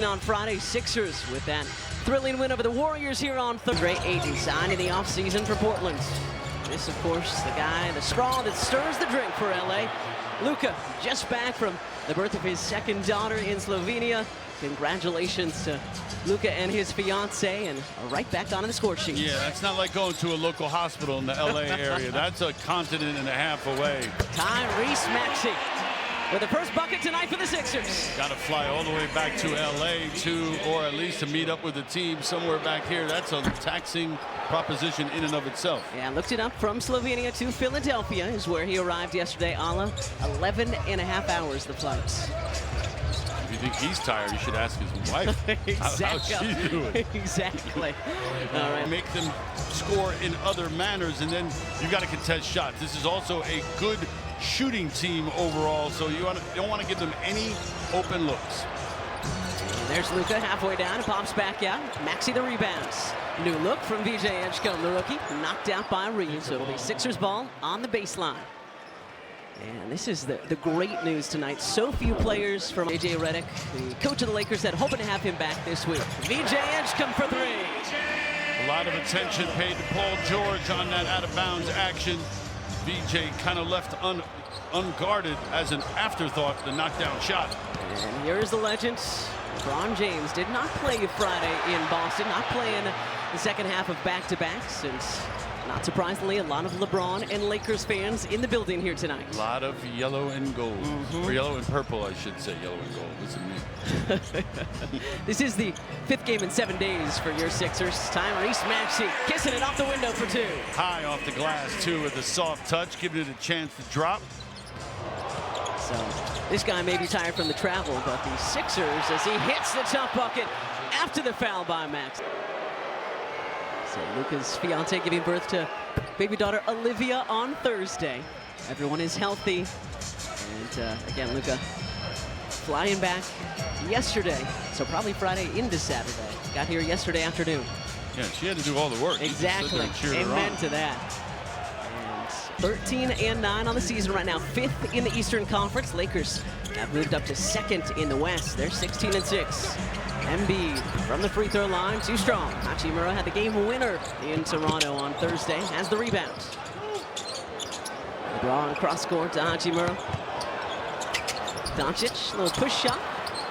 On Friday, Sixers with that thrilling win over the Warriors here on Thursday. Agent signed in the offseason for Portland. This, of course, the guy, the straw that stirs the drink for LA. Luka, just back from the birth of his second daughter in Slovenia. Congratulations to Luka and his fiance, and right back on the score sheet. Yeah, that's not like going to a local hospital in the LA area. That's a continent and a half away. Tyrese Maxey with the first bucket tonight for the Sixers. Got to fly all the way back to LA or at least to meet up with the team somewhere back here. That's a taxing proposition in and of itself. Yeah, looked it up. From Slovenia to Philadelphia is where he arrived yesterday. 11 and a half hours, the flights. If you think he's tired, you should ask his wife. Exactly. How's she doing? Exactly. All right. Make them score in other manners, and then you got to contest shots. This is also a good shooting team overall, so you don't want to give them any open looks. There's Luka halfway down and pops back out. Maxey the rebounds. New look from VJ Edgecombe, the rookie, knocked out by Reed, so it'll be Sixers ball on the baseline. And this is the great news tonight. So few players from J.J. Redick, the coach of the Lakers, said hoping to have him back this week. VJ Edgecombe for three. A lot of attention paid to Paul George on that out-of-bounds action. VJ kind of left unguarded as an afterthought, the knockdown shot. And here's the legend. LeBron James did not play Friday in Boston, not playing the second half of back-to-backs, and not surprisingly, a lot of LeBron and Lakers fans in the building here tonight. A lot of yellow and gold, or yellow and purple, I should say. Yellow and gold. Listen to me. This is the 5th game in 7 days for your Sixers. Tyrese Maxey kissing it off the window for two. High off the glass, too, with a soft touch, giving it a chance to drop. So this guy may be tired from the travel, but the Sixers, as he hits the tough bucket after the foul by Maxey. So Luka's fiance giving birth to baby daughter Olivia on Thursday. Everyone is healthy. And again, Luka flying back yesterday. So probably Friday into Saturday. Got here yesterday afternoon. Yeah, she had to do all the work. Exactly. Amen to that. And 13 and 9 on the season right now. 5th in the Eastern Conference. Lakers have moved up to 2nd in the West. They're 16 and 6. Embiid from the free throw line, too strong. Hachimura had the game winner in Toronto on Thursday, has the rebound. LeBron cross court to Hachimura. Doncic, little push shot,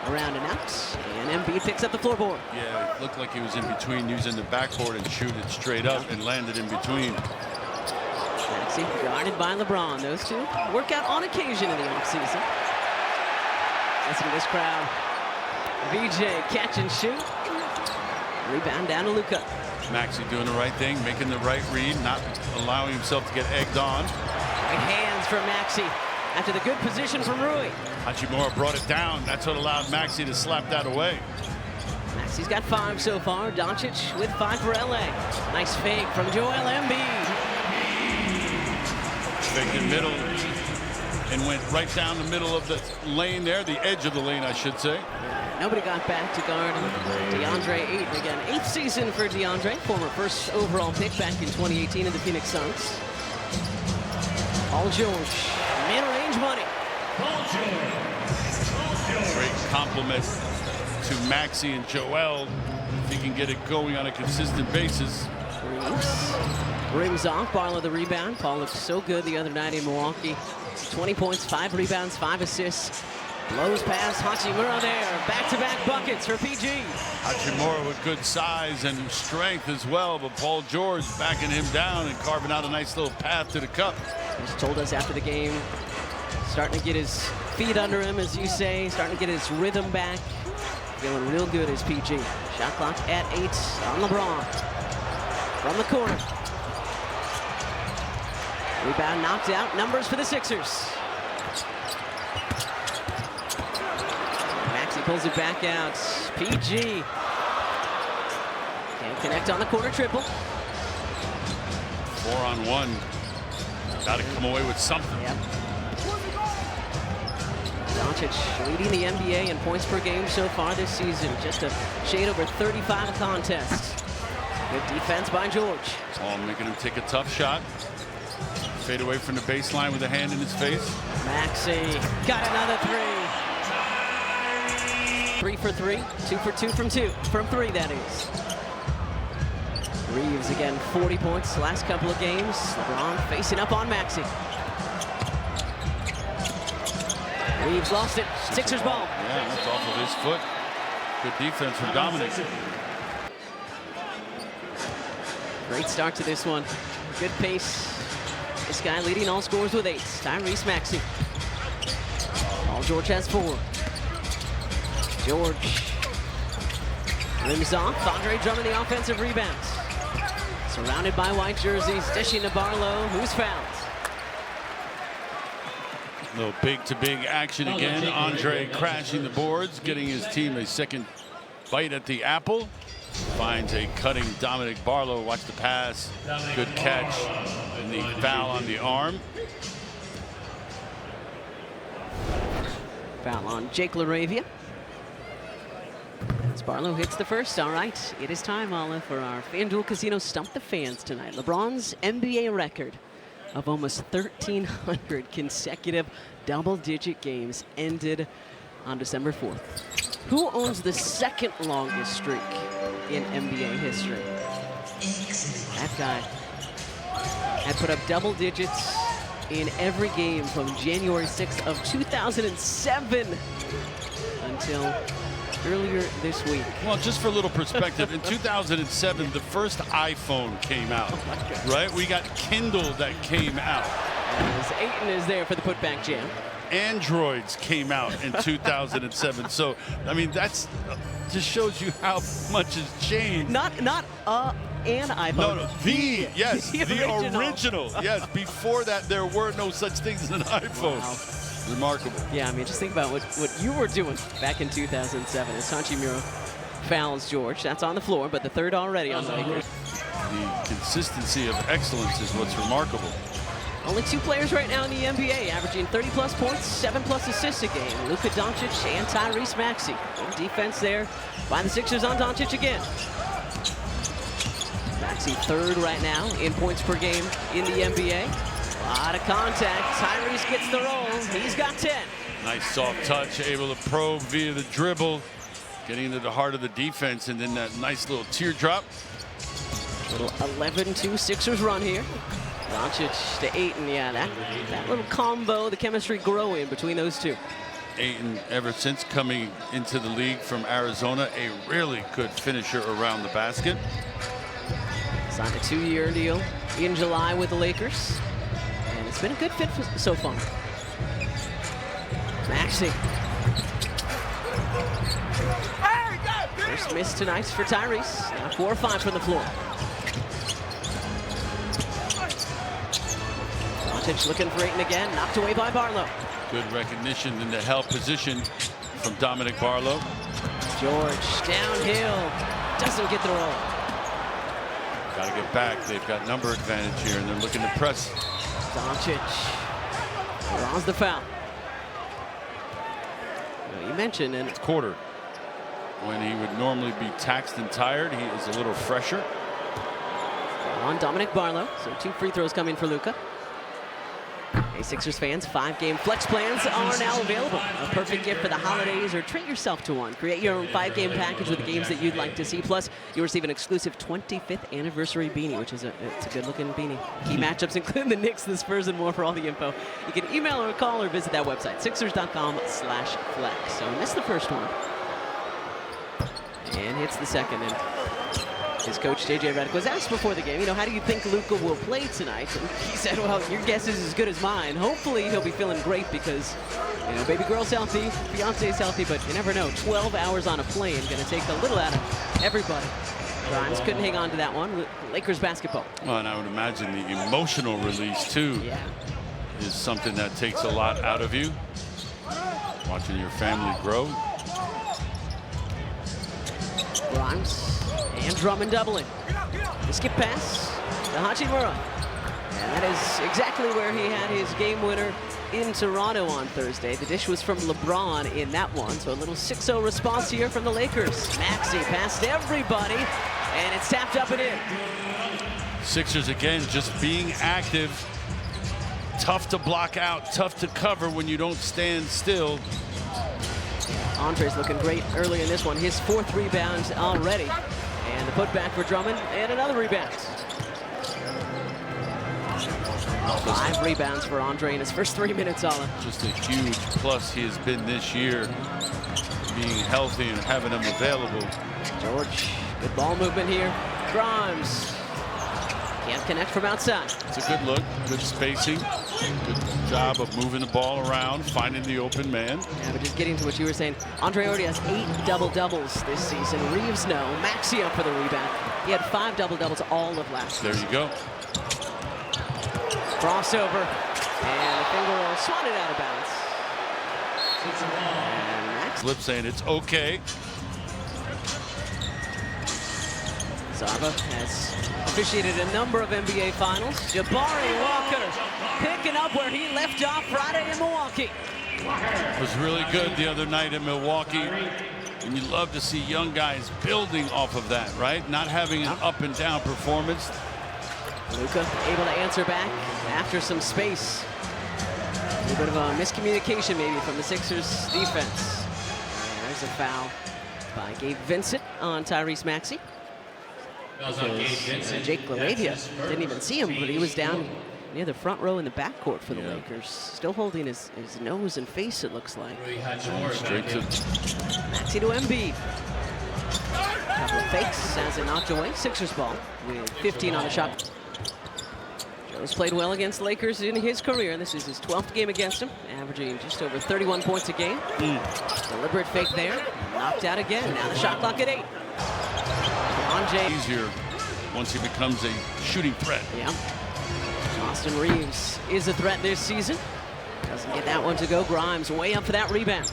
around and out, and Embiid picks up the floorboard. Yeah, it looked like he was in between, using the backboard and shoot it straight up and landed in between. Maxey guarded by LeBron. Those two work out on occasion in the offseason. Listen to this crowd. VJ catch and shoot. Rebound down to Luka. Maxey doing the right thing, making the right read, not allowing himself to get egged on. Right hands for Maxey after the good position from Rui. Hachimura brought it down. That's what allowed Maxey to slap that away. Maxey's got 5 so far. Doncic with 5 for LA. Nice fake from Joel Embiid. Faked in middle and went right down the middle of the lane there, the edge of the lane, I should say. Nobody got back to guard DeAndre Ayton again. 8th season for DeAndre, former 1st overall pick back in 2018 in the Phoenix Suns. Paul George, mid-range money. Great compliment to Maxey and Joel. If he can get it going on a consistent basis. Rings off, Barlow the rebound. Paul looked so good the other night in Milwaukee. 20 points, 5 rebounds, 5 assists. Blows past Hachimura there. Back-to-back buckets for PG. Hachimura with good size and strength as well, but Paul George backing him down and carving out a nice little path to the cup. He's told us after the game, starting to get his feet under him, as you say, starting to get his rhythm back. Feeling real good as PG. Shot clock at 8 on LeBron. From the corner. Rebound knocked out. Numbers for the Sixers. Maxey pulls it back out. PG. Can't connect on the corner triple. 4-on-1. Got to come away with something. Yep. Doncic leading the NBA in points per game so far this season. Just a shade over 35 a contest. Good defense by George. Oh, making him take a tough shot. Fade away from the baseline with a hand in his face. Maxey got another three. 3 for 3, 2 for 2 from 3, that is. Reeves again, 40 points last couple of games. LeBron facing up on Maxey. Reeves lost it. Sixers ball. Yeah, that's off of his foot. Good defense from Dominic. Great start to this one. Good pace. This guy leading all scorers with 8. Tyrese Maxey. Paul George has 4. George rims off. Andre Drummond the offensive rebounds. Surrounded by white jerseys, dishing to Barlow, who's fouled. Little big-to-big action again. Andre crashing the boards, getting his team a second bite at the apple. Finds a cutting Dominic Barlow. Watch the pass. Good catch. And the foul on the arm. Foul on Jake LaRavia. As Barlow hits the first. All right, it is time, Olive, for our FanDuel Casino Stump the Fans tonight. LeBron's NBA record of almost 1,300 consecutive double-digit games ended on December 4th. Who owns the second longest streak in NBA history? That guy had put up double digits in every game from January 6th of 2007 until earlier this week. Well, just for a little perspective, in 2007, the first iPhone came out, right? We got Kindle that came out. As Ayton is there for the putback jam. Androids came out in 2007. So, I mean, that's just shows you how much has changed. Not an iPhone. No, yes, the original. original. Yes, before that, there were no such things as an iPhone. Wow. Remarkable. Yeah, I mean, just think about what you were doing back in 2007 as Hachimura fouls George. That's on the floor, but the third already on the Lakers. The consistency of excellence is what's remarkable. Only 2 players right now in the NBA averaging 30-plus points, 7-plus assists a game. Luka Doncic and Tyrese Maxey. Good defense there by the Sixers on Doncic again. Maxey third right now in points per game in the NBA. A lot of contact. Tyrese gets the roll. He's got 10. Nice soft touch, able to probe via the dribble, getting into the heart of the defense, and then that nice little teardrop. Little 11-2 Sixers run here. Doncic to Ayton, yeah, that little combo, the chemistry growing between those two. Ayton, ever since coming into the league from Arizona, a really good finisher around the basket. Signed a 2-year deal in July with the Lakers, and it's been a good fit so far. Maxey. First miss tonight for Tyrese. Now 4 or 5 from the floor. Doncic looking for Ayton again, knocked away by Barlow. Good recognition in the held position from Dominic Barlow. George downhill, doesn't get the roll. Got to get back. They've got number advantage here, and they're looking to press. Doncic draws the foul. Well, you mentioned and quarter. When he would normally be taxed and tired, he is a little fresher. On Dominic Barlow, so 2 free throws coming for Luka. Hey, Sixers fans, 5-game flex plans are now available. A perfect gift for the holidays, or treat yourself to one. Create your own 5-game package with the games that you'd like to see. Plus, you'll receive an exclusive 25th anniversary beanie, which is it's a good-looking beanie. Key matchups include the Knicks, the Spurs, and more. For all the info, you can email or call or visit that website, Sixers.com/flex. So missed the first one, and hits the second. And his coach, J.J. Redick, was asked before the game, how do you think Luka will play tonight? And he said, well, your guess is as good as mine. Hopefully he'll be feeling great because, baby girl's healthy, fiance's healthy, but you never know. 12 hours on a plane, going to take a little out of everybody. Grimes couldn't hang on to that one. Lakers basketball. Well, and I would imagine the emotional release, too, is something that takes a lot out of you. Watching your family grow. Grimes. And Drummond doubling. The skip pass to Hachimura. And that is exactly where he had his game winner in Toronto on Thursday. The dish was from LeBron in that one. So a little 6-0 response here from the Lakers. Maxey past everybody, and it's tapped up and in. Sixers again just being active. Tough to block out, tough to cover when you don't stand still. Andre's looking great early in this one. His 4th rebound already. And the putback for Drummond, and another rebound. 5 rebounds for Andre in his first 3 minutes, Alan. Just a huge plus he has been this year, being healthy and having him available. George, good ball movement here. Grimes can't connect from outside. It's a good look, good spacing, good job of moving the ball around, finding the open man. Yeah, but just getting to what you were saying, Andre already has 8 double-doubles this season. Reeves, no. Maxey up for the rebound. He had 5 double-doubles all of last season. There you go. Crossover, and the finger roll swatted out of bounds. And Max. Flip saying it's okay. Zava has officiated a number of NBA Finals. Jabari Walker picking up where he left off Friday in Milwaukee. It was really good the other night in Milwaukee. And you love to see young guys building off of that, right? Not having an up and down performance. Luka able to answer back after some space. A little bit of a miscommunication maybe from the Sixers defense. And there's a foul by Gabe Vincent on Tyrese Maxey. Jake LaRavia didn't even see him, but he was down near the front row in the backcourt for the Lakers. Still holding his nose and face, it looks like. Straight to Maxey to Embiid. Couple of fakes as it knocked away. Sixers ball with 15 on the shot. Joe's played well against Lakers in his career. This is his 12th game against him, averaging just over 31 points a game. Deliberate fake there, knocked out again. Now the shot clock at 8. Easier once he becomes a shooting threat. Yeah. Austin Reeves is a threat this season. Doesn't get that one to go. Grimes way up for that rebound.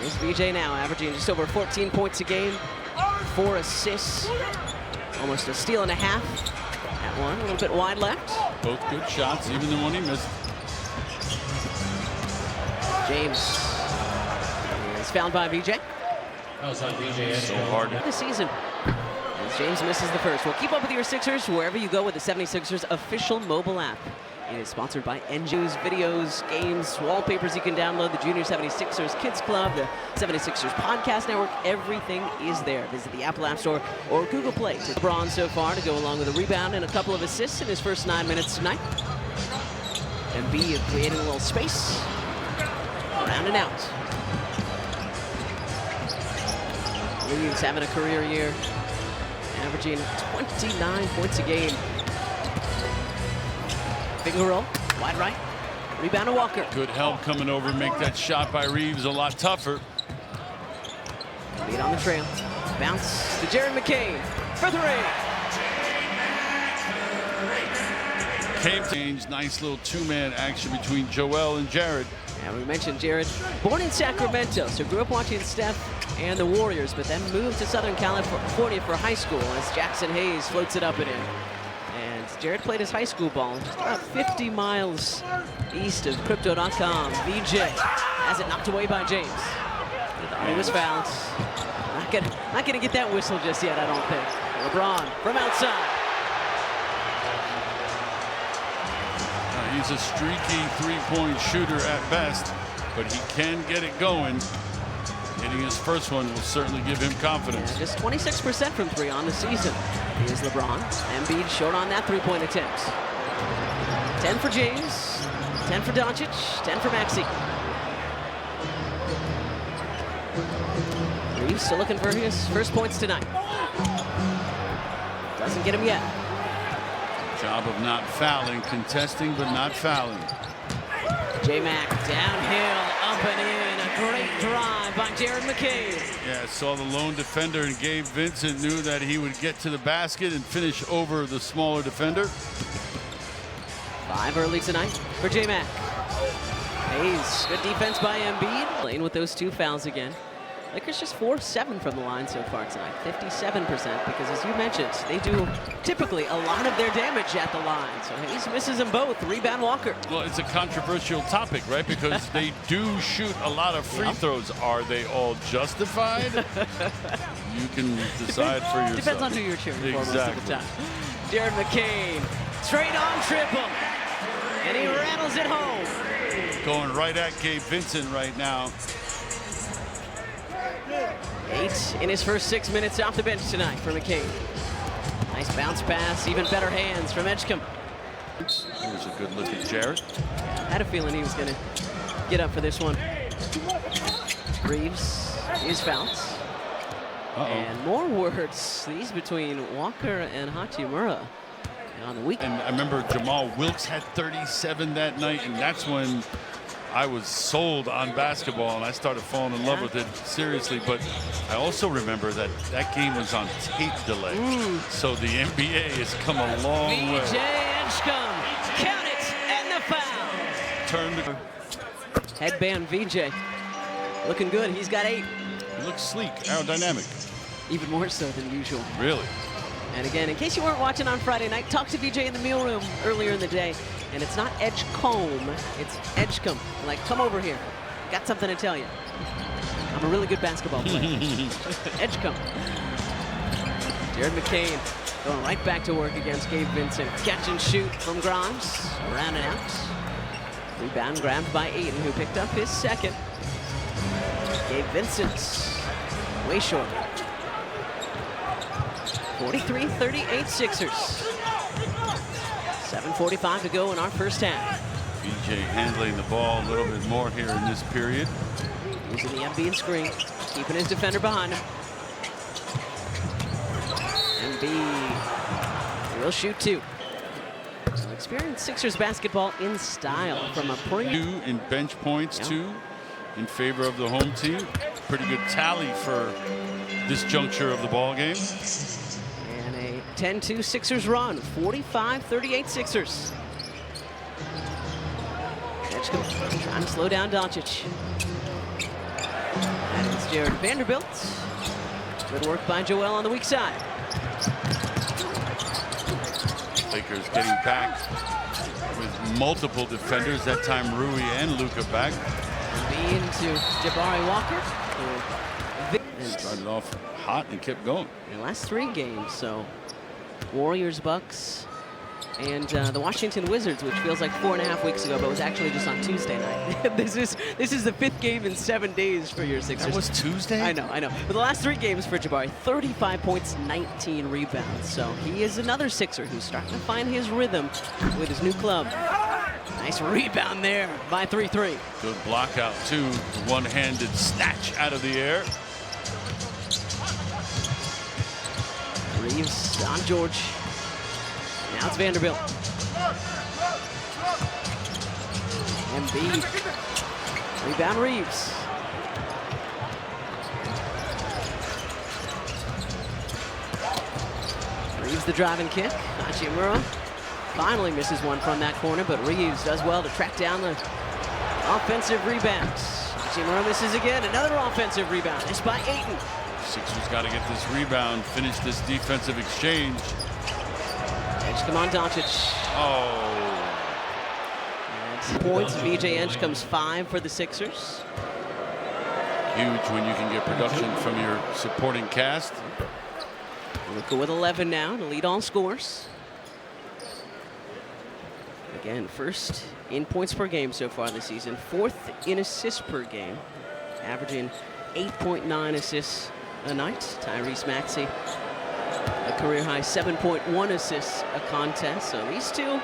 Here's VJ now, averaging just over 14 points a game, 4 assists, almost a steal and a half. That one a little bit wide left. Both good shots, even the one he missed. James is fouled by VJ. So hard. This season, as James misses the first. Well, keep up with your Sixers wherever you go with the 76ers official mobile app. It is sponsored by NJ's videos, games, wallpapers you can download, the Junior 76ers Kids Club, the 76ers Podcast Network. Everything is there. Visit the Apple App Store or Google Play. LeBron so far to go along with a rebound and a couple of assists in his first 9 minutes tonight. Embiid creating a little space. Round and out. Reeves having a career year, averaging 29 points a game. Finger roll, wide right, rebound to Walker. Good help coming over, make that shot by Reeves a lot tougher. Lead on the trail, bounce to Jared McCain for 3. Change, nice little 2-man action between Joel and Jared. And we mentioned Jared, born in Sacramento, so grew up watching Steph and the Warriors, but then moved to Southern California for high school as Jackson Hayes floats it up and in. And Jared played his high school ball just about 50 miles east of Crypto.com. VJ has it knocked away by James. He was fouled. Not gonna get that whistle just yet, I don't think. LeBron from outside. He's a streaky three-point shooter at best, but he can get it going. Hitting his first one will certainly give him confidence. Yeah, just 26% from 3 on the season. Here's LeBron. Embiid short on that three-point attempt. 10 for James, 10 for Doncic, 10 for Maxey. Reeves still looking for his first points tonight. Doesn't get him yet. Job of not fouling, contesting but not fouling. J-Mac downhill, up and in. A great drive by Jared McCain. Yeah, saw the lone defender, and Gabe Vincent knew that he would get to the basket and finish over the smaller defender. 5 early tonight for J-Mac. Hayes, good defense by Embiid. Playing with those 2 fouls again. Lakers just 4-7 from the line so far tonight, 57%, because as you mentioned, they do typically a lot of their damage at the line. So Hayes misses them both. Rebound Walker. Well, it's a controversial topic, right? Because they do shoot a lot of free throws. Are they all justified? You can decide for yourself. Depends on who you're cheering for most of the time. Jared McCain, straight on triple, and he rattles it home. Going right at Gabe Vincent right now. 8 in his first 6 minutes off the bench tonight for McCain. Nice bounce pass, even better hands from Edgecombe. Here's a good look at Jarrett. Had a feeling he was going to get up for this one. Reeves is fouled. And more words, these between Walker and Hachimura on the weekend. And I remember Jamal Wilkes had 37 that night, and that's when I was sold on basketball and I started falling in love with it seriously. But I also remember that that game was on tape delay. So the NBA has come a long way. VJ Edgecombe, count it, and the foul. Turn the headband VJ, looking good. He's got 8. He looks sleek, aerodynamic. Even more so than usual. Really? And again, in case you weren't watching on Friday night, talked to VJ in the meal room earlier in the day. And it's not Edgecombe, it's Edgecombe. Like, come over here. Got something to tell you. I'm a really good basketball player. Edgecombe. Jared McCain going right back to work against Gabe Vincent. Catch and shoot from Grimes. Around and out. Rebound grabbed by Aiden, who picked up his second. Gabe Vincent, way short. 43-38 Sixers. 7:45 to go in our first half. VJ handling the ball a little bit more here in this period. Using the MB and screen, keeping his defender behind him. MB will shoot 2. Some experienced Sixers basketball in style from a point. 2 in bench points, 2 in favor of the home team. Pretty good tally for this juncture of the ball game. And a 10-2 Sixers run, 45-38 Sixers. Edgecombe trying to slow down Doncic. That is Jared Vanderbilt. Good work by Joel on the weak side. Lakers getting back with multiple defenders, that time Rui and Luka back. Into Jabari Walker. Started off hot and kept going. In the last 3 games, so Warriors, Bucks, and the Washington Wizards, which feels like 4.5 weeks ago, but was actually just on Tuesday night. This is the 5th game in 7 days for your Sixers. That was Tuesday? I know. But the last 3 games for Jabari, 35 points, 19 rebounds. So he is another Sixer who's starting to find his rhythm with his new club. Nice rebound there by 3-3. Good block out too. One-handed snatch out of the air. Reeves on George. Now it's Vanderbilt. MB. Rebound Reeves. Reeves the driving kick. Hachimura finally misses one from that corner, but Reeves does well to track down the offensive rebound. Hachimura misses again. Another offensive rebound just by Ayton. Sixers got to get this rebound, finish this defensive exchange. Edgecombe on Doncic. Oh. And points. VJ Edgecome's 5 for the Sixers. Huge when you can get production from your supporting cast. Luka with 11 now to lead all scores. Again, first in points per game so far this season. 4th in assists per game, averaging 8.9 assists a night. Tyrese Maxey, a career high 7.1 assists a contest. So these two,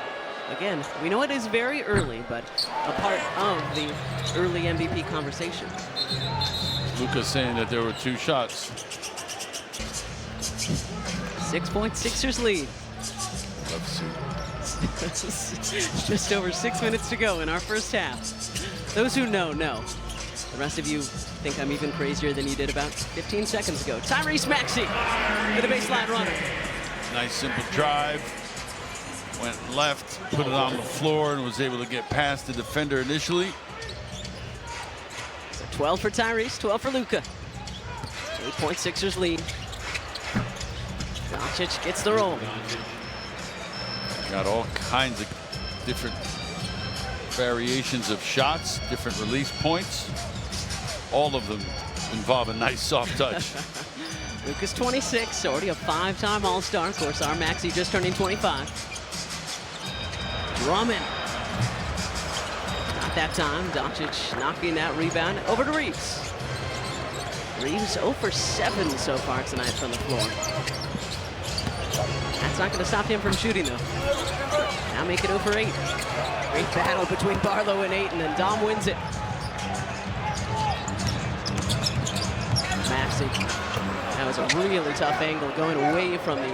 again, we know it is very early, but a part of the early MVP conversation. Luka saying that there were 2 shots. 6-point Sixers lead. Let's see. Just over 6 minutes to go in our first half. Those who know, know. The rest of you think I'm even crazier than you did about 15 seconds ago. Tyrese Maxey with a baseline runner. Nice simple drive. Went left, put it on the floor, and was able to get past the defender initially. So 12 for Tyrese, 12 for Luka. 8-point Sixers lead. Doncic gets the roll. Got all kinds of different variations of shots, different release points. All of them involve a nice soft touch. Luka's 26, already a 5-time All-Star. Of course, our Maxey just turning 25. Drummond. Not that time. Doncic knocking that rebound over to Reeves. Reeves 0 for 7 so far tonight from the floor. That's not going to stop him from shooting, though. Now make it 0 for 8. Great battle between Barlow and Ayton, and Dom wins it. Maxey. That was a really tough angle going away from the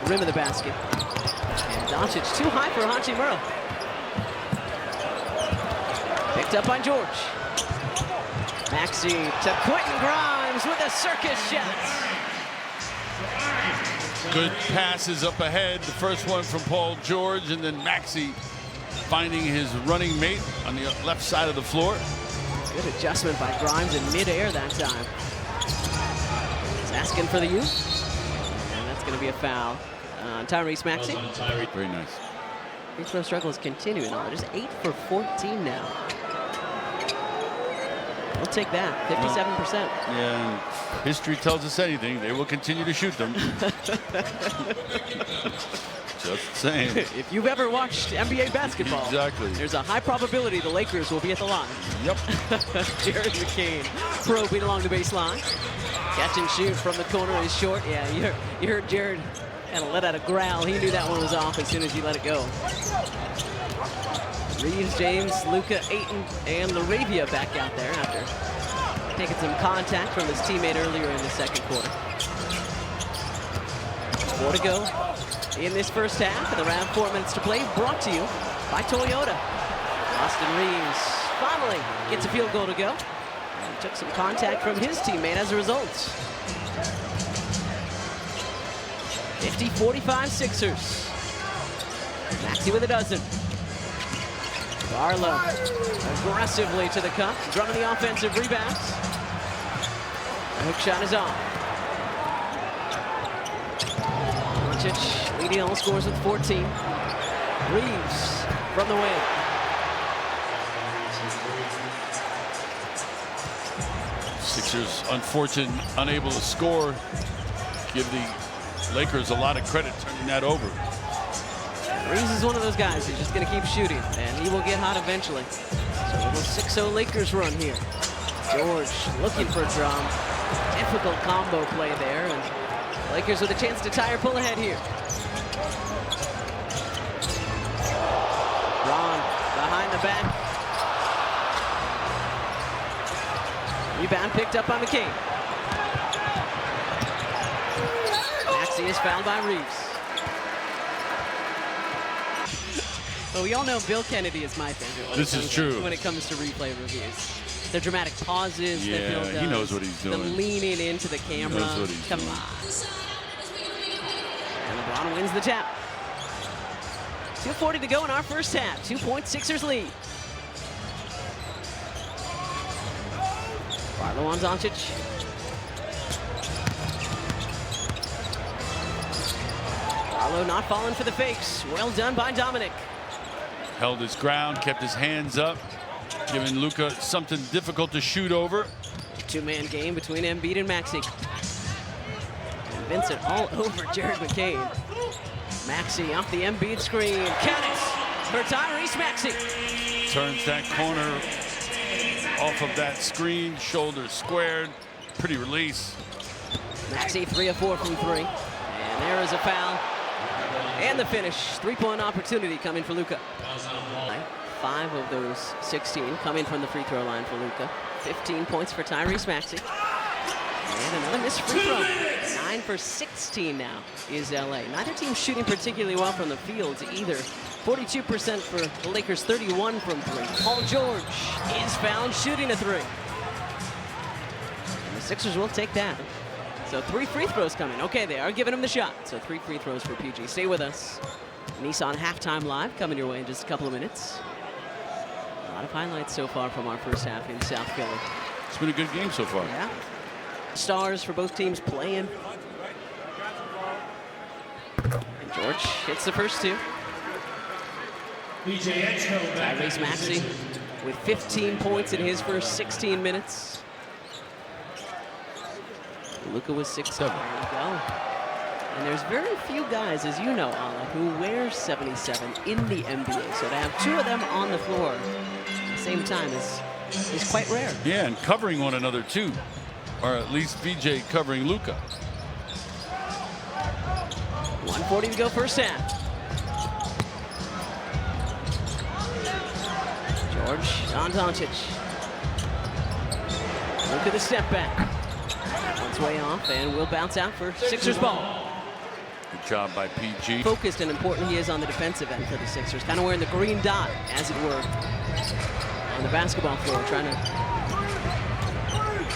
rim of the basket. And Doncic too high for Hachimura. Picked up by George. Maxey to Quentin Grimes with a circus shot. Good passes up ahead. The first one from Paul George, and then Maxey finding his running mate on the left side of the floor. Good adjustment by Grimes in midair that time. He's asking for the use, and that's going to be a foul on Tyrese Maxey. Very nice. Free throw struggle is continuing on. Just 8 for 14 now. We'll take that, 57%. Yeah, and history tells us anything. They will continue to shoot them. Just saying. If you've ever watched NBA basketball, exactly, there's a high probability the Lakers will be at the line. Yep. Jared McCain probing along the baseline. Catch and shoot from the corner is short. Yeah, you heard Jared kind of let out a growl. He knew that one was off as soon as he let it go. Reeves, James, Luka, Ayton, and LaRavia back out there after taking some contact from his teammate earlier in the second quarter. 4 to go in this first half, and around 4 minutes to play, brought to you by Toyota. Austin Reeves finally gets a field goal to go, and took some contact from his teammate as a result. 50-45 Sixers. Maxey with a dozen. Barlow aggressively to the cup, drumming the offensive rebounds. The hook shot is off. Doncic leading all scores with 14. Reeves from the win. Sixers unfortunate, unable to score. Give the Lakers a lot of credit turning that over. Reeves is one of those guys who's just going to keep shooting, and he will get hot eventually. So a little 6-0 Lakers run here. George looking for a drum. Difficult combo play there, and Lakers with a chance to tie or pull ahead here. Braun behind the back. Rebound picked up by McCain. Maxey is fouled by Reeves. Well, we all know Bill Kennedy is my favorite. This is true. When it comes to replay reviews. The dramatic pauses that Bill does. He knows what he's doing. The leaning into the camera. He knows what he's doing. On. And LeBron wins the tap. 2:40 to go in our first half. 2-point Sixers lead. Barlow on Doncic. Barlow not falling for the fakes. Well done by Dominic. Held his ground, kept his hands up, giving Luka something difficult to shoot over. Two-man game between Embiid and Maxey. And Vincent all over Jared McCain. Maxey off the Embiid screen. Count it for Tyrese Maxey. Turns that corner off of that screen, shoulder squared. Pretty release. Maxey 3 of 4 from 3. And there is a foul. And the finish. 3-point opportunity coming for Luka. 5 of those 16 coming from the free throw line for Luka. 15 points for Tyrese Maxey. And another missed free throw. 9 for 16 now is LA. Neither team shooting particularly well from the field either. 42% for the Lakers, 31 from 3. Paul George is found shooting a 3. And the Sixers will take that. So 3 free throws coming. Okay, they are giving him the shot. So 3 free throws for PG. Stay with us. Nissan Halftime Live coming your way in just a couple of minutes. A lot of highlights so far from our first half in South Philly. It's been a good game so far. Yeah. Stars for both teams playing. And George hits the first 2. Tyrese Maxey with 15 points in his first 16 minutes. Luka was 6'7". There we go. And there's very few guys, as you know, Ala, who wear 77 in the NBA. So to have 2 of them on the floor at the same time is quite rare. Yeah, and covering one another too. or at least VJ covering Luka. 1:40 to go first half. George on Doncic. Look at the step back. One's way off and will bounce out for Sixers ball. Good job by PG. Focused and important he is on the defensive end for the Sixers. Kind of wearing the green dot, as it were, on the basketball floor, trying to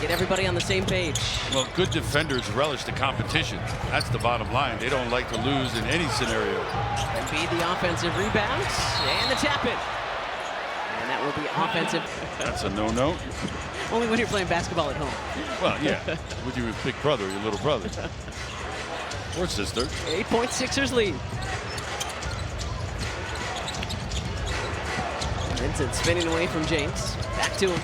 get everybody on the same page. Well, good defenders relish the competition. That's the bottom line. They don't like to lose in any scenario. Embiid the offensive rebound and the tap in. And that will be offensive. That's a no-no. Only when you're playing basketball at home. Well, yeah, with your big brother, your little brother. Or sister. 8-point Sixers lead. Vincent spinning away from James. Back to him.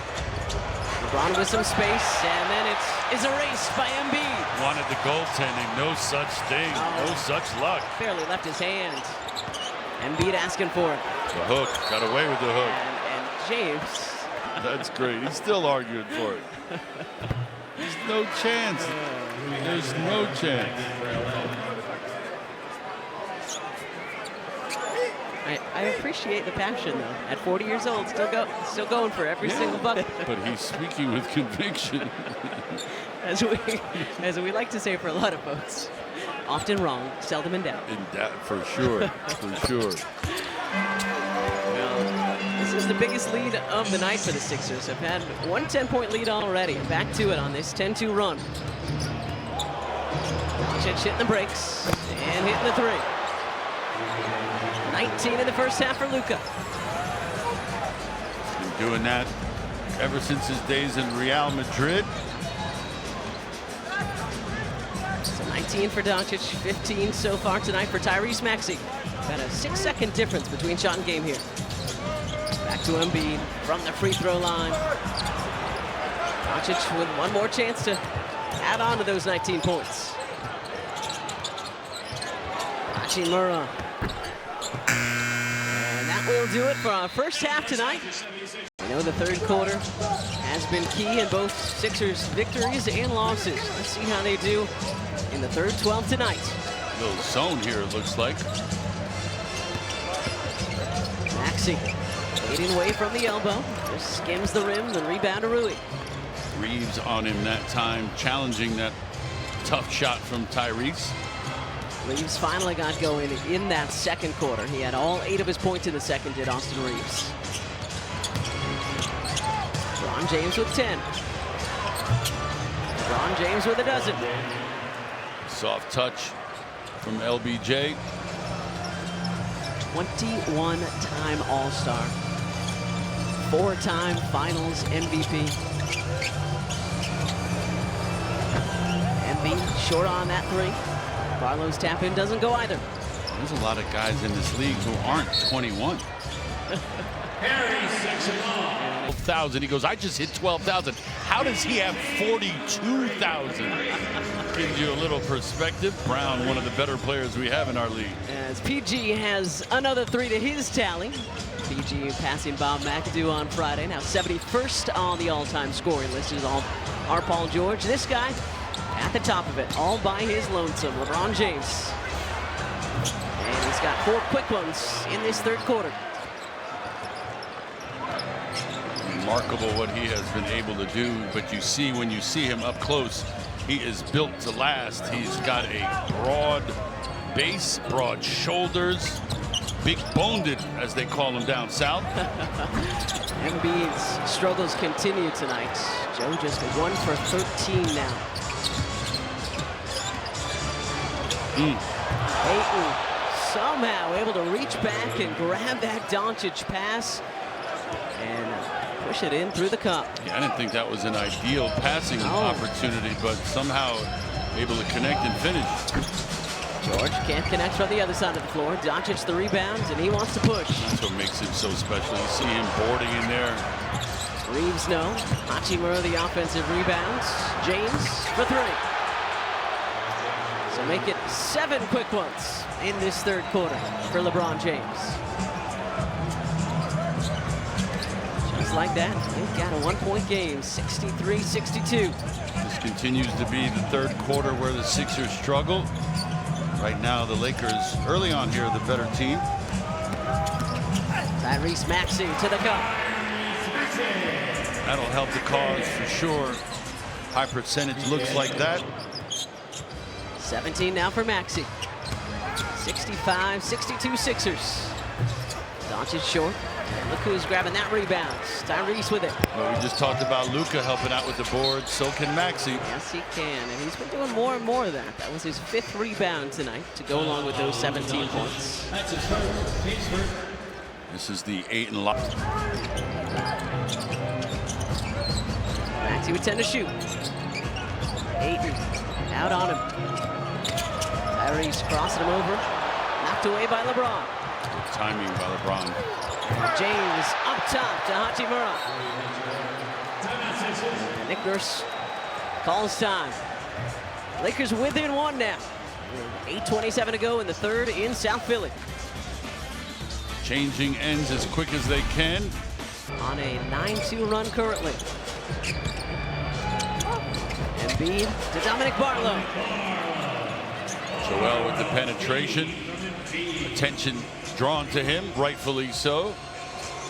LeBron with some space, and then it's erased by Embiid. Wanted the goaltending. No such thing. Oh. No such luck. Barely left his hand. Embiid asking for it. The hook. Got away with the hook. And James. That's great. He's still arguing for it. There's no chance. There's no chance. I appreciate the passion, though. At 40 years old, still going for every single bucket. But he's speaking with conviction. as we like to say for a lot of folks, often wrong, seldom in doubt. In doubt, for sure, for sure. This is the biggest lead of the night for the Sixers. Have had one 10-point lead already. Back to it on this 10-2 run. Doncic hitting the brakes and hitting the three. 19 in the first half for Luka. Been doing that ever since his days in Real Madrid. So 19 for Doncic, 15 so far tonight for Tyrese Maxey. Got a 6-second difference between shot and game here. Back to Embiid from the free throw line. Doncic with one more chance to add on to those 19 points. Hachimura. And that will do it for our first half tonight. We know the third quarter has been key in both Sixers victories and losses. Let's see how they do in the third 12 tonight. Little zone here, it looks like. Maxey fading away from the elbow. Just skims the rim, the rebound to Rui. Reeves on him that time, challenging that tough shot from Tyrese. Reeves finally got going in that second quarter. He had all 8 of his points in the second, did Austin Reeves. LeBron James with 10. LeBron James with a dozen. Soft touch from LBJ. 21-time All-Star. 4-time Finals MVP. Embiid short on that three. Barlow's tap in doesn't go either. There's a lot of guys in this league who aren't 21. 12,000. He goes, I just hit 12,000. How does he have 42,000? Gives you a little perspective. Brown, one of the better players we have in our league. As PG has another 3 to his tally. PG passing Bob McAdoo on Friday. Now 71st on the all-time scoring list is our Paul George. This guy at the top of it, all by his lonesome, LeBron James. And he's got 4 quick ones in this third quarter. Remarkable what he has been able to do, but you see when you see him up close, he is built to last. He's got a broad base, broad shoulders, big boned, as they call him down south. Embiid's struggles continue tonight. Joe just 1 for 13 now. Ayton somehow able to reach back and grab that Doncic pass and push it in through the cup. Yeah, I didn't think that was an ideal passing opportunity, but somehow able to connect and finish. George can't connect from the other side of the floor. Doncic the rebounds, and he wants to push. That's what makes him so special. You see him boarding in there. Reeves no. Hachimura the offensive rebounds. James for 3. So make it 7 quick ones in this third quarter for LeBron James. Just like that, they've got a 1-point game, 63-62. This This continues to be the third quarter where the Sixers struggle. Right now, the Lakers early on here are the better team. Tyrese Maxey to the cup. That'll help the cause for sure. High percentage looks like that. 17 now for Maxey. 65-62 Sixers. Doncic short. And look who's grabbing that rebound. Tyrese with it. Well, we just talked about Luka helping out with the board. So can Maxey. Yes, he can. And he's been doing more and more of that. That was his 5th rebound tonight to go along with those 17 points. This is the 8 and lock. Maxey with 10 to shoot. Ayton out on him. Tyrese crossing him over. Knocked away by LeBron. Good timing by LeBron. James up top to Hachimura. And Nick Nurse calls time. Lakers within 1 now. 8:27 to go in the third in South Philly. Changing ends as quick as they can. On a 9-2 run currently. Embiid to Dominic Barlow. Joel with the penetration. Attention drawn to him, rightfully so.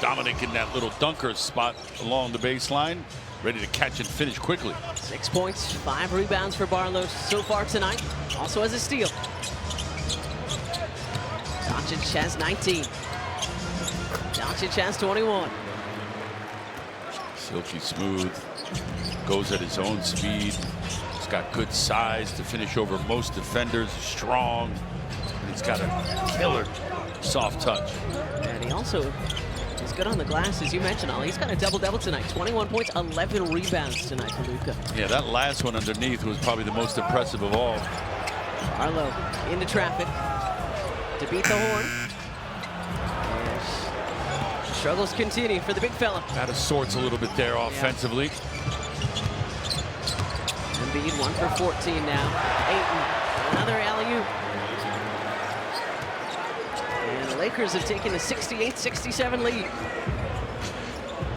Dominic in that little dunker spot along the baseline, ready to catch and finish quickly. 6 points, 5 rebounds for Barlow so far tonight. Also has a steal. Doncic has 19. Doncic has 21. Silky smooth, goes at his own speed. He's got good size to finish over most defenders, strong. And he's got a killer soft touch. And he also is good on the glass, as you mentioned, Ollie. He's got a double-double tonight. 21 points, 11 rebounds tonight for Luka. Yeah, that last one underneath was probably the most impressive of all. Barlow into traffic to beat the horn. And struggles continue for the big fella. Out of sorts a little bit there offensively. Embiid 1 for 14 now. Ayton, another alley-oop. And the Lakers have taken a 68-67 lead.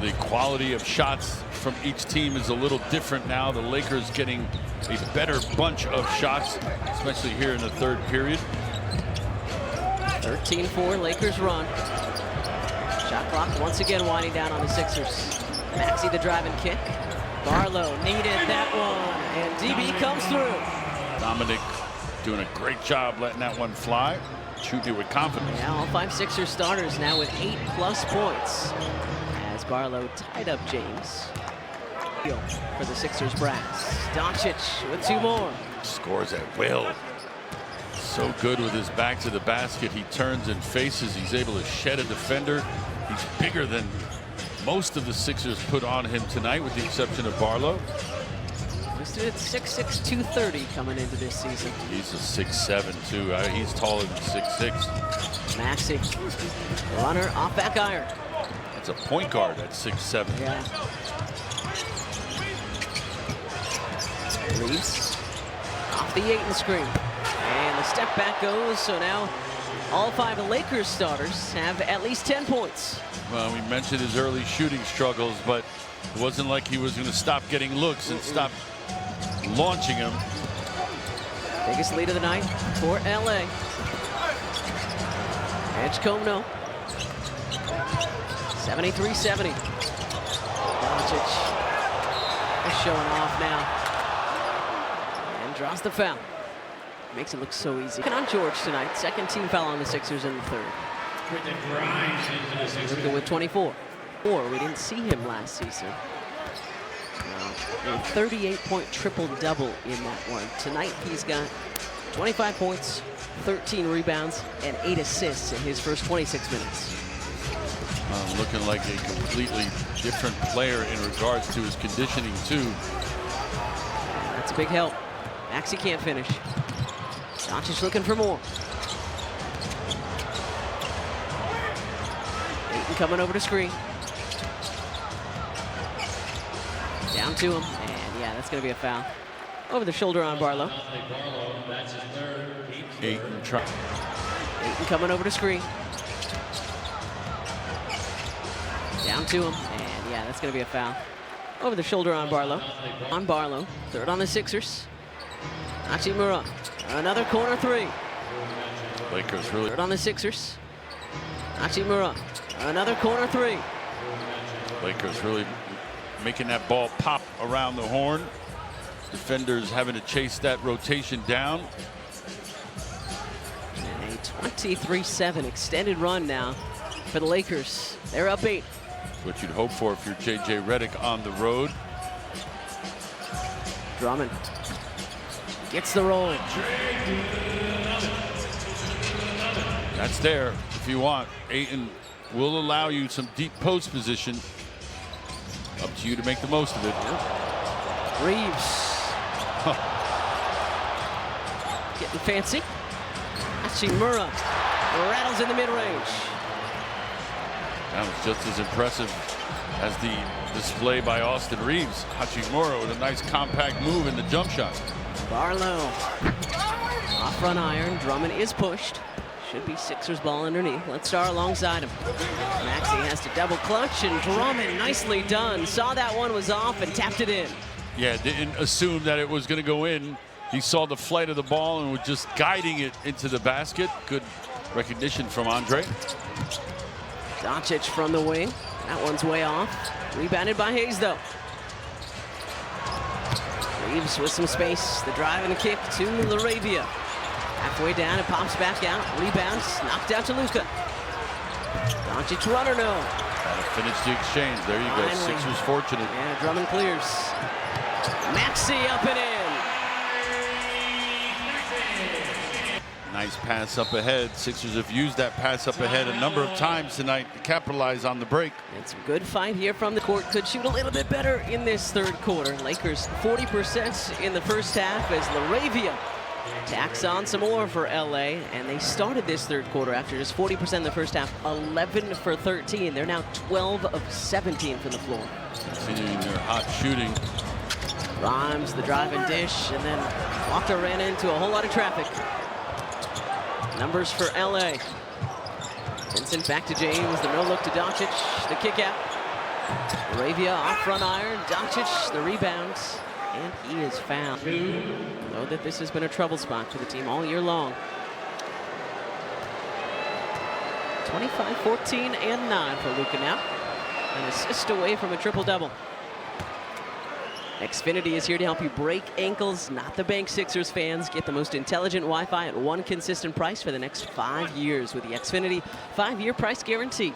The quality of shots from each team is a little different now. The Lakers getting a better bunch of shots, especially here in the third period. 13-4 Lakers run. Shot clock once again winding down on the Sixers. Maxey the drive and kick. Barlow needed that one, and DB comes through. Dominic doing a great job letting that one fly. Shooting with confidence. Now all 5 Sixers starters now with 8+ points. As Barlow tied up James. For the Sixers brass. Doncic with 2 more. Scores at will. So good with his back to the basket. He turns and faces. He's able to shed a defender. He's bigger than most of the Sixers put on him tonight, with the exception of Barlow. Listed at 6'6", 230 coming into this season. He's a 6'7", too. He's taller than 6'6". Maxey, runner off back iron. That's a point guard at 6'7". Yeah. Reeves off the Ayton screen. And the step back goes, so now all 5 Lakers starters have at least 10 points. Well, we mentioned his early shooting struggles, but it wasn't like he was going to stop getting looks and stop launching him. Biggest lead of the night for LA. Edgecombe, 73-70. Doncic is showing off now. And draws the foul. Makes it look so easy. And on George tonight, 2nd team foul on the Sixers in the 3rd. Luka with 24. We didn't see him last season. A 38-point triple-double in that one. Tonight he's got 25 points, 13 rebounds, and 8 assists in his first 26 minutes. Looking like a completely different player in regards to his conditioning, too. That's a big help. Maxey can't finish. Doncic looking for more. Ayton coming over to screen. Down to him, and yeah, that's going to be a foul. Over the shoulder on Barlow. Ayton coming over to screen. Down to him, and yeah, that's going to be a foul. Over the shoulder on Barlow. On Barlow. Third on the Sixers. Hachimura. Another corner three. Lakers really. Third on the Sixers. Hachimura. Another corner three. Lakers really making that ball pop around the horn. Defenders having to chase that rotation down. And a 23-7 extended run now for the Lakers. They're up 8. What you'd hope for if you're J.J. Redick on the road. Drummond gets the roll. That's there if you want. Ayton will allow you some deep post position. Up to you to make the most of it. Reeves. Getting fancy. Hachimura rattles in the mid-range. That was just as impressive as the display by Austin Reeves. Hachimura with a nice compact move in the jump shot. Barlow off front iron. Drummond is pushed. Should be Sixers ball underneath. Let's start alongside him. Maxey has to double clutch, and Drummond nicely done. Saw that one was off and tapped it in. Yeah, didn't assume that it was going to go in. He saw the flight of the ball and was just guiding it into the basket. Good recognition from Andre. Doncic from the wing. That one's way off. Rebounded by Hayes, though. Reeves with some space. The drive and the kick to LaRavia. Halfway down, it pops back out. Rebounds, knocked out to Luka. Doncic runner, no. Gotta finish the exchange. There you go. Finally. Sixers fortunate. Yeah, Drummond clears. Maxey up and in. Nice pass up ahead. Sixers have used that pass up ahead a number of times tonight to capitalize on the break. It's a good fight here from the court. Could shoot a little bit better in this third quarter. Lakers 40% in the first half as LaRavia tacks on some more for LA, and they started this third quarter after just 40% in the first half, 11 for 13. They're now 12 of 17 from the floor. Continuing their hot shooting. Rhymes, the drive and dish, and then Walker ran into a whole lot of traffic. Numbers for LA. Vincent back to James, the no look to Doncic, the kick out. LaRavia off front iron, Doncic the rebounds, and he is fouled. Know that this has been a trouble spot for the team all year long. 25, 14, and 9 for Luka now. An assist away from a triple-double. Xfinity is here to help you break ankles, not the bank. Sixers fans, get the most intelligent Wi-Fi at one consistent price for the next 5 years with the Xfinity 5-year price guarantee.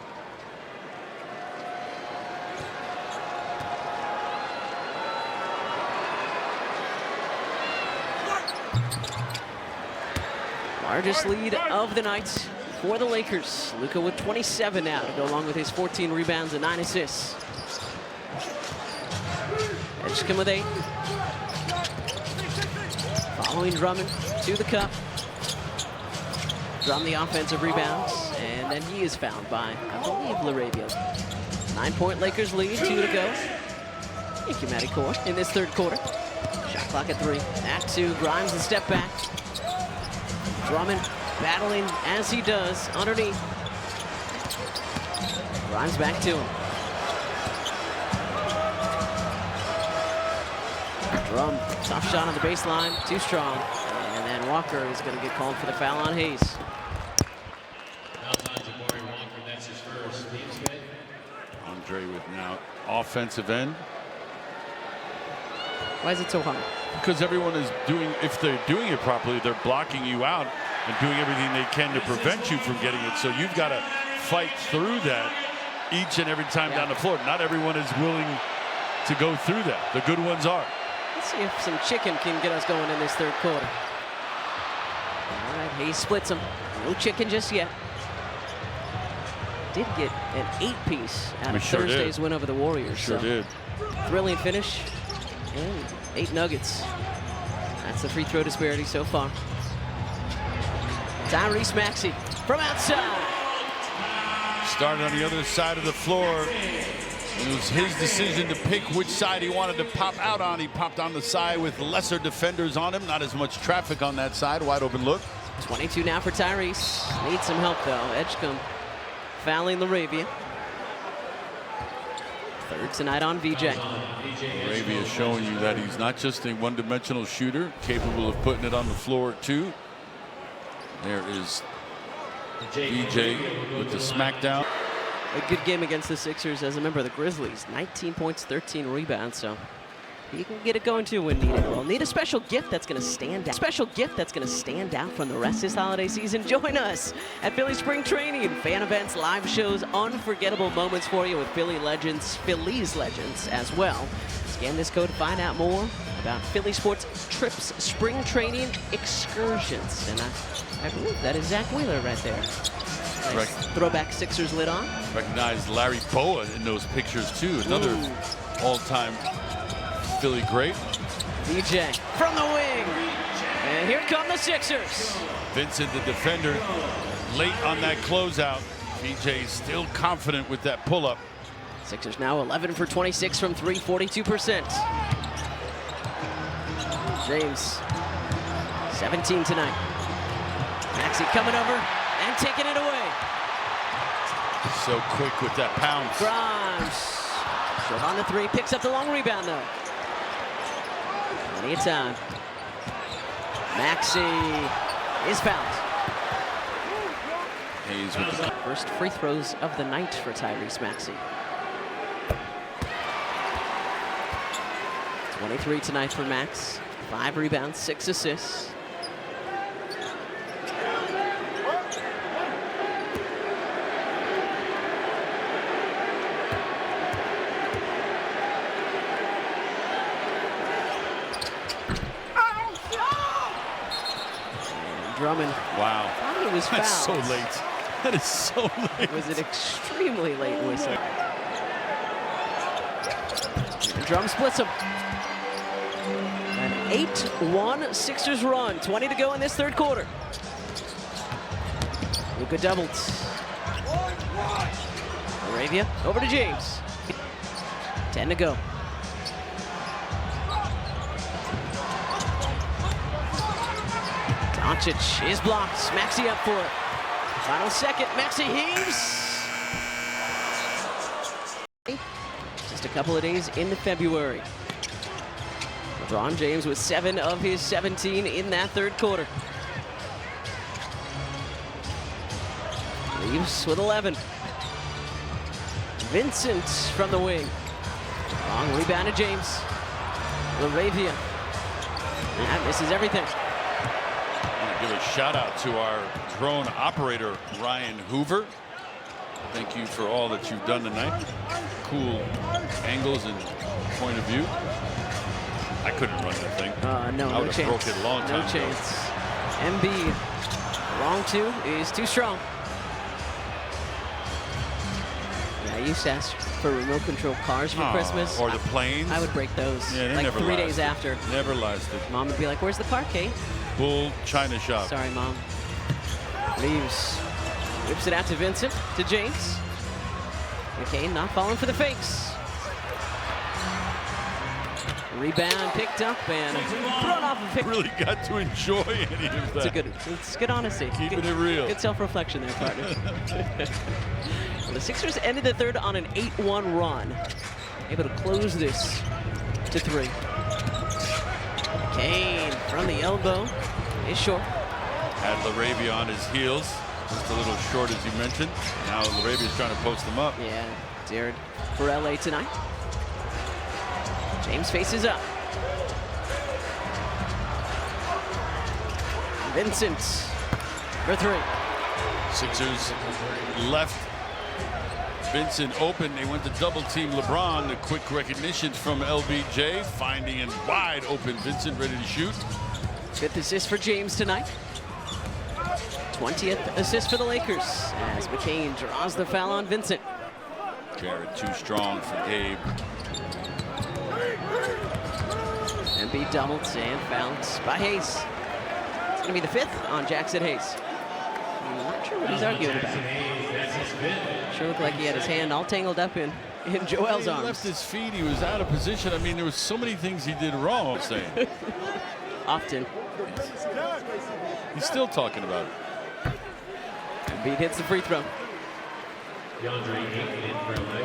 Largest lead of the night for the Lakers. Luka with 27 now to go along with his 14 rebounds and 9 assists. Edgecombe with 8. Following Drummond to the cup. Drum the offensive rebounds, and then he is fouled by, I believe, LaRavia. 9-point Lakers lead, 2 to go. Thank you, Matty Core, in this third quarter. Shot clock at 3. Back to Grimes, the step back. Drummond battling as he does underneath. Grimes back to him. Drum, tough shot on the baseline, too strong. And then Walker is going to get called for the foul on Hayes. Andre with now offensive end. Why is it so hard? Because everyone is doing, if they're doing it properly, they're blocking you out and doing everything they can to prevent you from getting it. So you've got to fight through that each and every time down the floor. Not everyone is willing to go through that. The good ones are. Let's see if some chicken can get us going in this third quarter. All right, Hayes splits them. No chicken just yet. Did get an 8-piece out of Thursday's win over the Warriors. Sure did. Thrilling finish. And 8 nuggets. That's the free throw disparity so far. Tyrese Maxey from outside. Started on the other side of the floor. It was his decision to pick which side he wanted to pop out on. He popped on the side with lesser defenders on him. Not as much traffic on that side. Wide open look. 22 now for Tyrese. Needs some help though. Edgecombe fouling LaRavia. Third tonight on VJ. Arabia showing you that he's not just a one-dimensional shooter, capable of putting it on the floor too. There is VJ with the smackdown. A good game against the Sixers as a member of the Grizzlies. 19 points, 13 rebounds, so he can get it going too when needed. We'll need a special gift that's going to stand out. Special gift that's going to stand out from the rest this holiday season. Join us at Philly Spring Training, fan events, live shows, unforgettable moments for you with Phillies legends as well. Scan this code to find out more about Philly Sports Trips Spring Training Excursions. And I believe that is Zach Wheeler right there. Nice throwback Sixers lid on. Recognize Larry Boa in those pictures too. Another all-time Philly great. DJ from the wing. And here come the Sixers. Vincent, the defender, late on that closeout. VJ still confident with that pull-up. Sixers now 11 for 26 from 3, 42%. James, 17 tonight. Maxey coming over and taking it away. So quick with that pounce. Grimes, short on the 3, picks up the long rebound though. Plenty of time. Maxey is fouled. Hayes with the first free throws of the night for Tyrese Maxey. 23 tonight for Max. 5 rebounds, 6 assists. Drummond. Wow. Thought he was fouled. That's so late. That is so late. It was an extremely late whistle. Drum splits him. An 8-1 Sixers run. 20 to go in this third quarter. Luka doubled. Arabia over to James. 10 to go. Doncic is blocked. Maxey up for it. Final second. Maxey heaves. Just a couple of days into February. LeBron James with 7 of his 17 in that third quarter. Leaves with 11. Vincent from the wing. Long rebound to James. LaRavia. That misses everything. Give a shout out to our drone operator, Ryan Hoover. Thank you for all that you've done tonight. Cool angles and point of view. I couldn't run that thing. No I would have chance. broke it a long time No chance. MB, wrong 2 is too strong. Yeah, I used to ask for remote control cars for Christmas. Or the planes. I would break those. Yeah, they like never 3 days lasted. after. Never lasted. Mom would be like, "Where's the car, Kate?" Bull China shop. Sorry, Mom. Leaves. Whips it out to Vincent, to James. McCain not falling for the fakes. Rebound picked up and thrown off a pick. Really got to enjoy any of that. It's good honesty. Keeping it real. Good self-reflection there, partner. Well, the Sixers ended the third on an 8-1 run. Able to close this to 3. Kane from the elbow is short. Had LaRavia on his heels. Just a little short, as you mentioned. Now LaRavia's trying to post him up. Yeah, dared for LA tonight. James faces up. Vincent for 3. Sixers left Vincent open. They went to double team LeBron. The quick recognition from LBJ, finding a wide open Vincent ready to shoot. 5th assist for James tonight. 20th assist for the Lakers as McCain draws the foul on Vincent. Garrett too strong for Gabe. Embiid doubled and fouled by Hayes. It's going to be the 5th on Jackson Hayes. I'm not sure what he's arguing about. Sure looked like he had his hand all tangled up in Joel's arms. He left his feet. He was out of position. I mean, there was so many things he did wrong. I'm saying. Often. He's still talking about it. Embiid hits the free throw.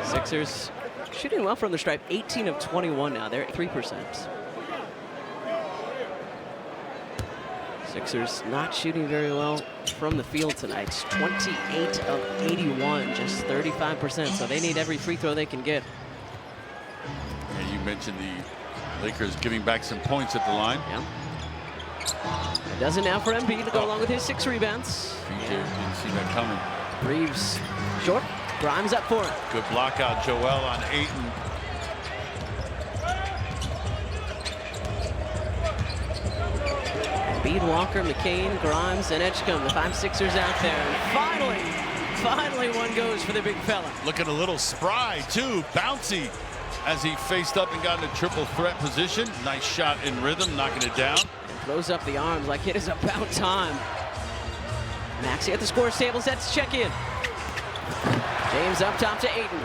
Sixers shooting well from the stripe. 18 of 21 now. They're at 3%. Sixers not shooting very well from the field tonight. It's 28 of 81, just 35%. So they need every free throw they can get. Yeah, you mentioned the Lakers giving back some points at the line. Yeah. It does it now for Embiid to go along with his 6 rebounds. PJ didn't see that coming. Reeves short. Grimes up for it. Good block out, Joel on Ayton. Embiid, Walker, McCain, Grimes, and Edgecombe, the 5 Sixers out there. And finally one goes for the big fella. Looking a little spry, too. Bouncy as he faced up and got in a triple threat position. Nice shot in rhythm, knocking it down. And throws up the arms like it is about time. Maxey at the scores table, sets check in. James up top to Ayton.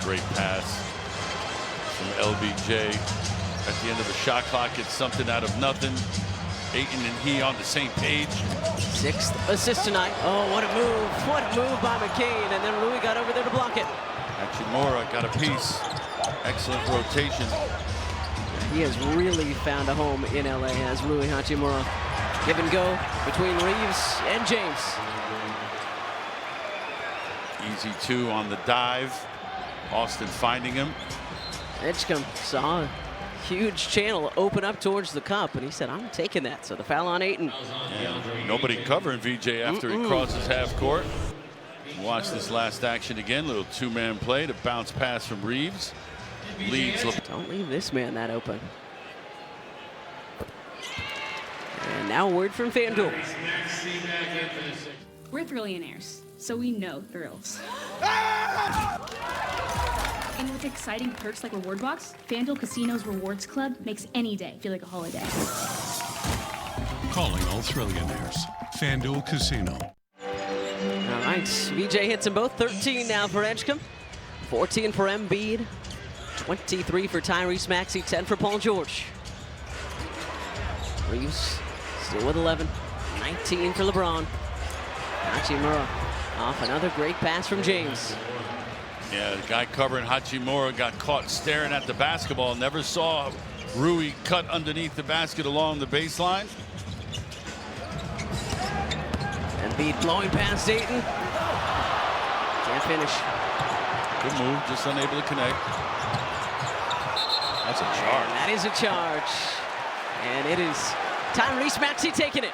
Great pass from LBJ. At the end of the shot clock, gets something out of nothing. Ayton and he on the same page. 6th assist tonight. Oh, what a move. What a move by McCain. And then Louis got over there to block it. Hachimura got a piece. Excellent rotation. He has really found a home in LA as Rui Hachimura. Give and go between Reeves and James. Easy 2 on the dive. Austin finding him. Edgecombe saw a huge channel open up towards the cup, and he said, I'm taking that. So the foul on Ayton. Yeah, nobody covering VJ after he crosses half court. Watch this last action again. Little 2-man play to bounce pass from Reeves. Leads. Don't leave this man that open. And now a word from FanDuel. We're Thrillionaires, so we know thrills. And with exciting perks like Reward Box, FanDuel Casino's Rewards Club makes any day feel like a holiday. Calling all Thrillionaires. FanDuel Casino. All right, VJ hits them both. 13 now for Edgecombe, 14 for Embiid, 23 for Tyrese Maxey, 10 for Paul George. Reeves still with 11, 19 for LeBron. Hachimura off another great pass from James. Yeah, the guy covering Hachimura got caught staring at the basketball. Never saw Rui cut underneath the basket along the baseline. Embiid blowing past Ayton. Can't finish. Good move, just unable to connect. That's a charge. And that is a charge. And it is Tyrese Maxey taking it.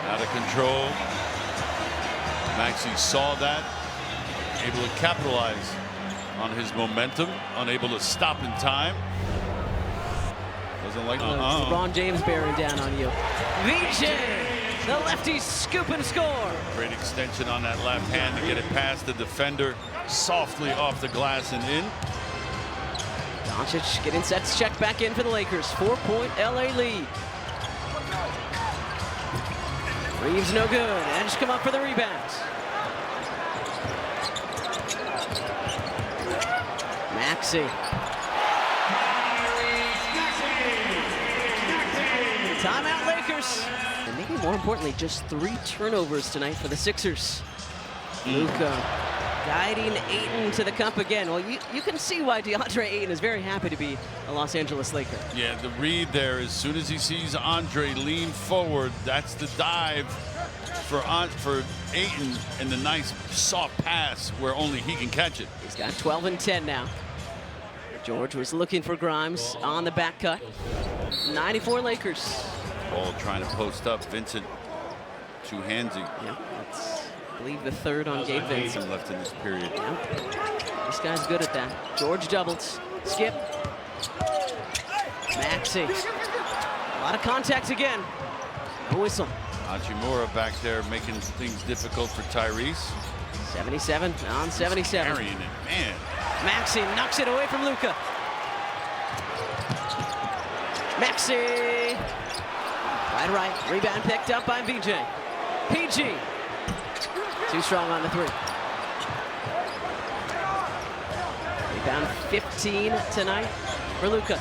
Out of control. Maxey saw that. Able to capitalize on his momentum. Unable to stop in time. Doesn't like LeBron James bearing down on you. VJ, the lefty scoop and score. Great extension on that left hand to get it past the defender. Softly off the glass and in. Doncic getting sets check back in for the Lakers. 4-point LA lead. Reeves no good. Edge come up for the rebound. Maxey. Timeout Lakers. And maybe more importantly, just 3 turnovers tonight for the Sixers. Luka guiding Ayton to the cup again. Well, you can see why DeAndre Ayton is very happy to be a Los Angeles Laker. Yeah, the read there, as soon as he sees Andre lean forward, that's the dive for Ayton, and the nice soft pass where only he can catch it. He's got 12 and 10 now. George was looking for Grimes on the back cut. 94 Lakers. Ball trying to post up. Vincent too handsy. Yeah, that's, I believe, the 3rd on Gabe Vincent. Left in this period. Yeah. This guy's good at that. George doubles. Skip. Maxey. A lot of contact again. No whistle. Hachimura back there making things difficult for Tyrese. 77 on 77. Carrying it, man. Maxey knocks it away from Luka. Maxey. Right. Rebound picked up by VJ. PG. Too strong on the 3. Rebound 15 tonight for Luka.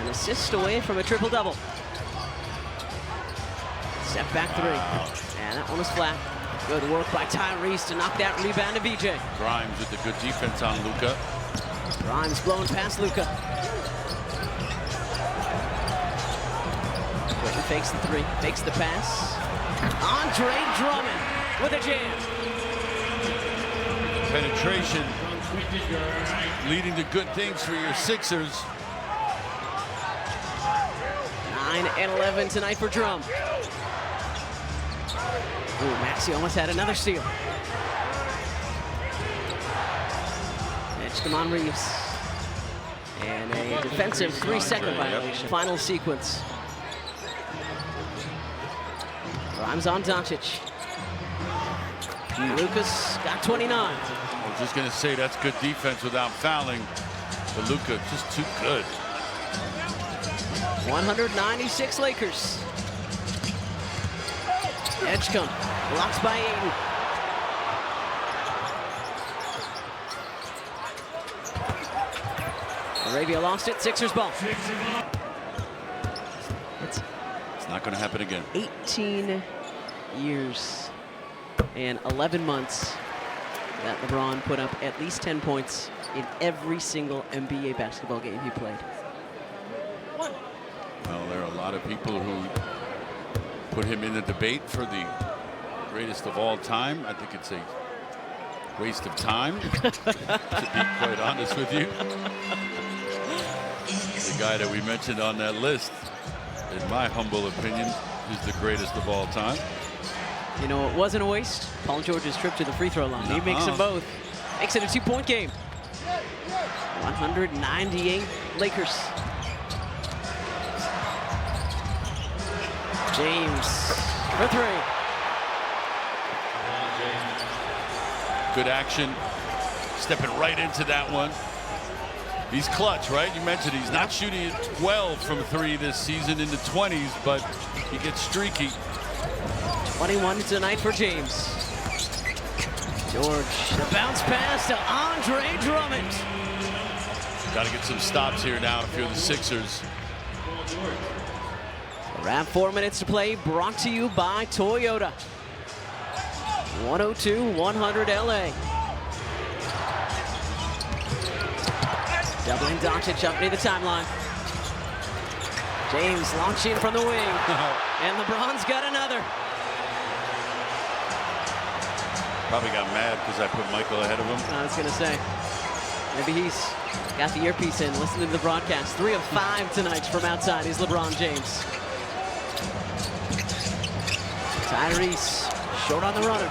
An assist away from a triple-double. Step back 3. And that one was flat. Good work by Tyrese to knock that rebound to VJ. Grimes with the good defense on Luka. Grimes blowing past Luka. Quentin fakes the three, fakes the pass. Andre Drummond with a jam. Penetration leading to good things for your Sixers. 9 and 11 tonight for Drum. Ooh, Maxey almost had another steal. It's Damon Reeves. And a defensive 3-second violation. Final sequence. Grimes on Doncic. Lucas got 29. I was just going to say that's good defense without fouling. But Luka just too good. 196 Lakers. Edgecombe blocked by Ayton. Arabia lost it. Sixers ball. It's not going to happen again. 18 years and 11 months that LeBron put up at least 10 points in every single NBA basketball game he played. Well, there are a lot of people who put him in the debate for the greatest of all time. I think it's a waste of time, to be quite honest with you. The guy that we mentioned on that list, in my humble opinion, is the greatest of all time. You know, it wasn't a waste. Paul George's trip to the free throw line. He makes them both. Makes it a 2-point game. 198 Lakers. James for three. Good action. Stepping right into that one. He's clutch, right? You mentioned he's not shooting it 12 from three this season in the 20s, but he gets streaky. 21 tonight for James. George, the bounce pass to Andre Drummond. Got to get some stops here now if you're the Sixers. Around 4 minutes to play, brought to you by Toyota. 102-100 LA. Doubling Doncic up near the timeline. James launching from the wing. And LeBron's got another. Probably got mad because I put Michael ahead of him. I was going to say, maybe he's got the earpiece in, listening to the broadcast. 3 of 5 tonight from outside is LeBron James. Tyrese, short on the runner.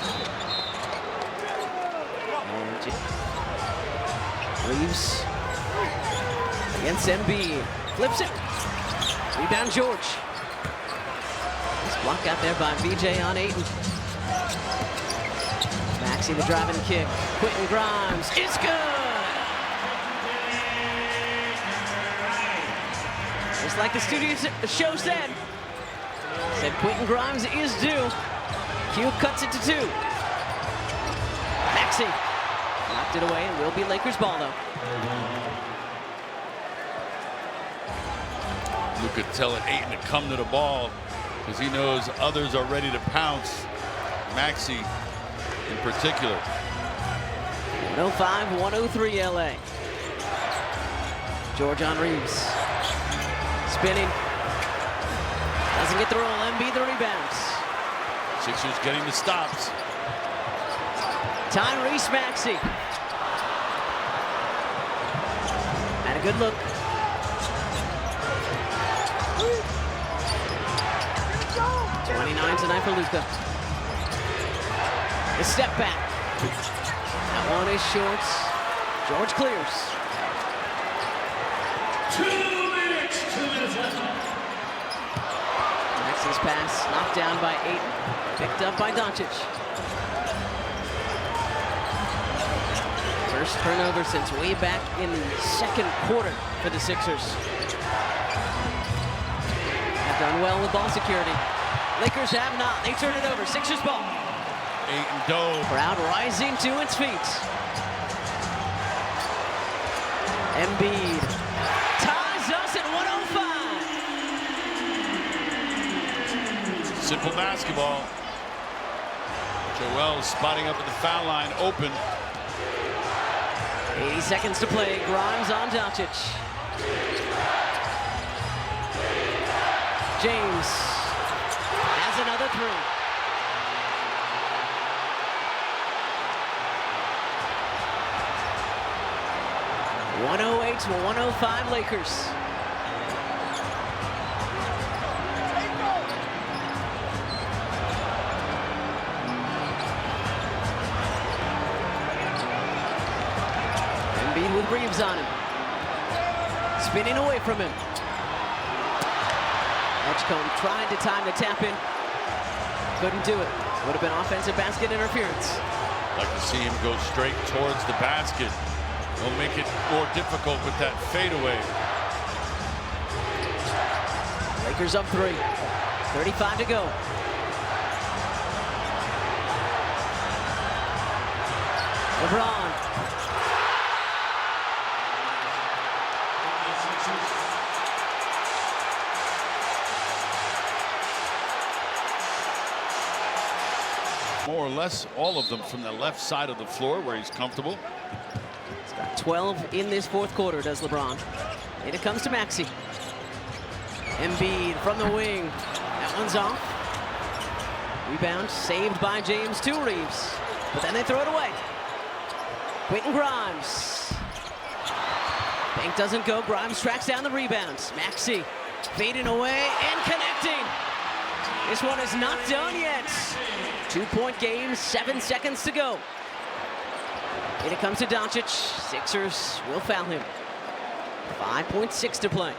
And Reeves against Embiid. Flips it. Rebound George. This block out there by VJ on Ayton. Maxey the driving kick. Quentin Grimes. It's good! Just like the studio show said Quentin Grimes is due. Q cuts it to 2. Maxey knocked it away and will be Lakers ball though. Luka telling Ayton to come to the ball because he knows others are ready to pounce. Maxey in particular. 105-103 LA. George on Reeves. Spinning. Doesn't get the roll. Embiid the rebounds. Sixers getting the stops. Tyrese Maxey. And a good look. Tonight for Luka. The step back. That one is short. George clears. 2 minutes. Maxey's pass knocked down by Ayton. Picked up by Doncic. First turnover since way back in the second quarter for the Sixers. Have done well with ball security. Lakers have not. They turn it over. Sixers ball. Ayton dove. Crowd rising to its feet. Embiid ties us at 105. Simple basketball. Joel spotting up at the foul line, open. 80 seconds to play. Grimes on Doncic. James has another three. (108-105) Lakers. Embiid with Reeves on him. Spinning away from him. Edgecombe trying to time the tap in. Couldn't do it. Would have been offensive basket interference. Like to see him go straight towards the basket. Will make it more difficult with that fadeaway. Lakers up 3. 35 to go. LeBron. More or less all of them from the left side of the floor where he's comfortable. He's got 12 in this fourth quarter, does LeBron. And it comes to Maxey. Embiid from the wing. That one's off. Rebound saved by James to Reeves. But then they throw it away. Quentin Grimes. Bank doesn't go. Grimes tracks down the rebounds. Maxey fading away and connecting. This one is not done yet. 2-point game, 7 seconds to go. And it comes to Doncic. Sixers will foul him. 5.6 to play.